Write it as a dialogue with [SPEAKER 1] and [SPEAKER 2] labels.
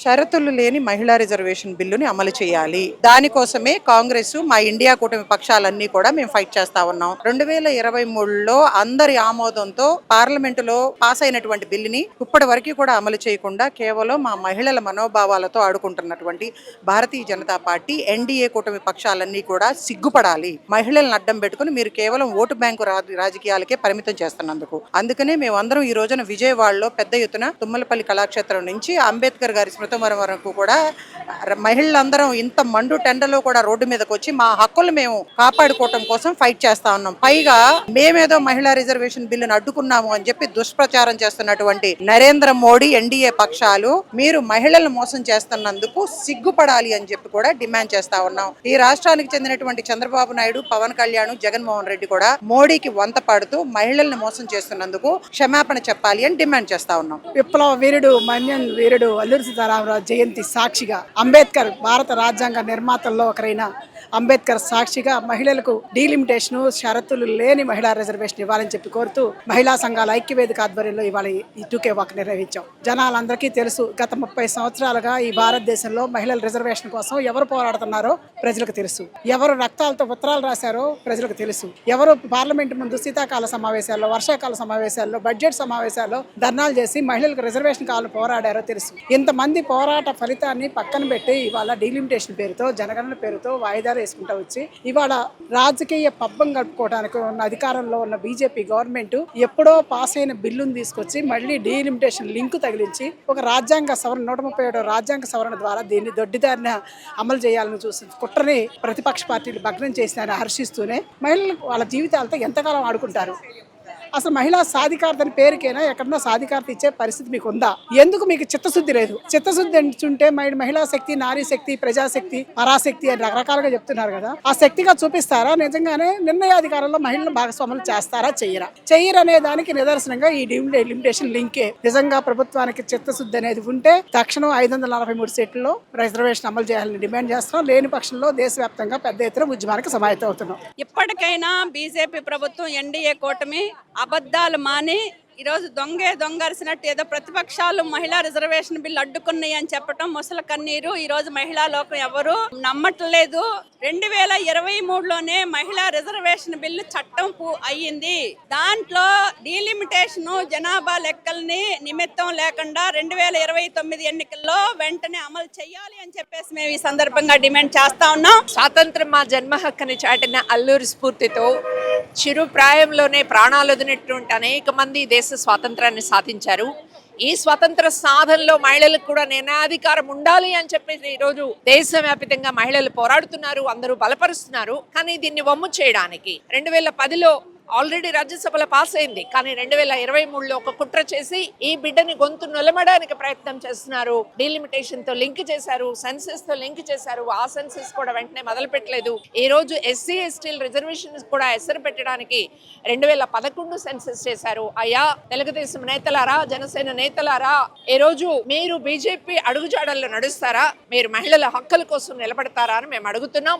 [SPEAKER 1] షరతులు లేని మహిళా రిజర్వేషన్ బిల్లుని అమలు చేయాలి. దానికోసమే కాంగ్రెస్ మా ఇండియా కూటమి పక్షాలన్నీ కూడా మేము ఫైట్ చేస్తా ఉన్నాం. 2023లో అందరి ఆమోదంతో పార్లమెంటులో పాస్ అయినటువంటి బిల్లుని ఇప్పటి వరకు కూడా అమలు చేయకుండా కేవలం మా మహిళల మనోభావాలతో ఆడుకుంటున్నటువంటి భారతీయ జనతా పార్టీ ఎన్డీఏ కూటమి పక్షాలన్నీ కూడా సిగ్గుపడాలి. మహిళలను అడ్డం పెట్టుకుని మీరు కేవలం ఓటు బ్యాంకు రాజకీయాలకే పరిమితం చేస్తున్నందుకు. అందుకనే మేమందరం ఈ రోజున విజయవాడలో పెద్ద ఎత్తున తుమ్మలపల్లి కళాక్షేత్రం నుంచి అంబేద్కర్ గారి స్మృతివనం వరకు కూడా మహిళలందరం ఇంత మండు టెండలో కూడా రోడ్డు మీదకి వచ్చి మా హక్కులు మేము కాపాడుకోవటం కోసం ఫైట్ చేస్తా ఉన్నాం. పైగా మేమేదో మహిళా రిజర్వేషన్ బిల్లును అడ్డుకున్నాము అని చెప్పి దుష్ప్రచారం చేస్తున్నటువంటి నరేంద్ర మోడీ ఎన్డీఏ పక్షాలు మీరు మహిళలను మోసం చేస్తున్నందుకు సిగ్గుపడాలి అని చెప్పి కూడా డిమాండ్ చేస్తా ఉన్నాం. ఈ రాష్ట్రానికి చెందినటువంటి చంద్రబాబు నాయుడు, పవన్ కళ్యాణ్, జగన్మోహన్ రెడ్డి కూడా మోడీకి వంత పాడుతూ మహిళలను మోసం చేస్తున్నందుకు క్షమాపణ చెప్పాలి అని డిమాండ్ చేస్తా ఉన్నాం.
[SPEAKER 2] విప్లవ వీరుడు మన్యం వీరుడు అల్లూరి సీతారామరాజు జయంతి సాక్షిగా అంబేద్కర్ భారత రాజ్యాంగ నిర్మాతల్లో ఒకరైన అంబేద్కర్ సాక్షిగా మహిళలకు డీలిమిటేషన్ షరతులు లేని మహిళా రిజర్వేషన్ ఇవ్వాలని చెప్పి కోరుతూ మహిళా సంఘాల ఐక్యవేదిక ఆధ్వర్యంలో ఇవాళ ఈ 2K వాక్ నిర్వహించాం. జనాలందరికీ తెలుసు, గత 30 సంవత్సరాలుగా ఈ భారతదేశంలో మహిళల రిజర్వేషన్ కోసం ఎవరు పోరాడుతున్నారో ప్రజలకు తెలుసు. ఎవరు రక్తాలతో ఉత్తరాలు రాశారో ప్రజలకు తెలుసు. ఎవరు పార్లమెంట్ ముందు శీతాకాల సమావేశాల్లో, వర్షాకాల సమావేశాల్లో, బడ్జెట్ సమావేశాల్లో ధర్నాలు చేసి మహిళలకు రిజర్వేషన్ కావాలని పోరాడారో తెలుసు. ఇంతమంది పోరాట ఫలితాన్ని పక్కన పెట్టి ఇవాళ డీలిమిటేషన్ పేరుతో, జనగణన పేరుతో వాయిదాలు వేసుకుంటూ వచ్చి ఇవాళ రాజకీయ పబ్బం గడుపుకోవడానికి ఉన్న అధికారంలో ఉన్న బీజేపీ గవర్నమెంట్ ఎప్పుడో పాస్ అయిన బిల్లును తీసుకొచ్చి మళ్ళీ డీలిమిటేషన్ లింక్ తగిలించి ఒక రాజ్యాంగ సవరణ 137 రాజ్యాంగ సవరణ ద్వారా దీన్ని దొడ్డిదారిన అమలు చేయాలని చూసి కుట్రని ప్రతిపక్ష పార్టీలు భగ్నం చేసినారని హర్షిస్తూనే మహిళలు వాళ్ళ జీవితాలతో ఎంతకాలం ఆడుకుంటారు? అసలు మహిళా సాధికారత అని పేరుకైనా ఎక్కడన్నా సాధికారత ఇచ్చే పరిస్థితి మీకు ఉందా? ఎందుకు మీకు చిత్తశుద్ధి లేదు? చిత్తశుద్ధి ఉంటే మహిళా శక్తి, నారీ శక్తి, ప్రజాశక్తి, పరాశక్తి అని రకరకాలుగా చెప్తున్నారు కదా, ఆ శక్తిగా చూపిస్తారా? నిజంగానే నిర్ణయాధికారంలో మహిళలను భాగస్వాములు చేస్తారా, చెయ్యరనే దానికి నిదర్శనంగా ఈ లిమిటేషన్ లింకే. నిజంగా ప్రభుత్వానికి చిత్తశుద్ధి అనేది ఉంటే తక్షణం 543 సీట్లలో రిజర్వేషన్ అమలు చేయాలని డిమాండ్ చేస్తున్నాం. లేని పక్షంలో దేశవ్యాప్తంగా పెద్ద ఎత్తున ఉద్యమానికి సమాయత్తం అవుతున్నాం.
[SPEAKER 3] ఇప్పటికైనా బీజేపీ ప్రభుత్వం, ఎన్డీఏ కూటమి అబద్ధాలు మాని ఈరోజు దొంగరిసినట్టు ఏదో ప్రతిపక్షాలు మహిళా రిజర్వేషన్ బిల్లు అడ్డుకున్నాయి అని చెప్పడం ముసల కన్నీరు. ఈ రోజు మహిళా లోకం ఎవరు నమ్మట్లేదు. 2023లోనే మహిళా రిజర్వేషన్ బిల్లు చట్టం అయ్యింది. దాంట్లో డీలిమిటేషన్ జనాభా లెక్కల్ని నిమిత్తం లేకుండా 2029 ఎన్నికల్లో వెంటనే అమలు చేయాలి అని చెప్పేసి మేము ఈ సందర్భంగా డిమాండ్ చేస్తా ఉన్నాం.
[SPEAKER 4] స్వాతంత్రం మా జన్మ హక్కుని చాటిన అల్లూరి స్ఫూర్తితో చిరు ప్రాయంలోనే ప్రాణాలు వదిలినటువంటి అనేక మంది దేశ స్వాతంత్రాన్ని సాధించారు. ఈ స్వతంత్ర సాధనలో మహిళలకు కూడా నిర్ణయాధికారం ఉండాలి అని చెప్పేసి ఈరోజు దేశవ్యాప్తంగా మహిళలు పోరాడుతున్నారు, అందరూ బలపరుస్తున్నారు. కానీ దీన్ని వమ్ము చేయడానికి 2010లో ఆల్రెడీ రాజ్యసభలో పాస్ అయింది. కానీ 2023లో ఒక కుట్ర చేసి ఈ బిడ్డని గొంతు నొలమడానికి ప్రయత్నం చేస్తున్నారు. డీలిమిటేషన్ తో లింక్ చేశారు, సెన్సెస్ తో లింక్ చేశారు. ఆ సెన్సెస్ కూడా వెంటనే మొదలు పెట్టలేదు. ఈ రోజు SC ST రిజర్వేషన్ కూడా ఎసరు పెట్టడానికి 2011 సెన్సెస్ చేశారు. అయ్యా తెలుగుదేశం నేతలారా, జనసేన నేతలారా, ఈ రోజు మీరు బీజేపీ అడుగుజాడల్లో నడుస్తారా? మీరు మహిళల హక్కుల కోసం నిలబడతారా అని మేము అడుగుతున్నాం.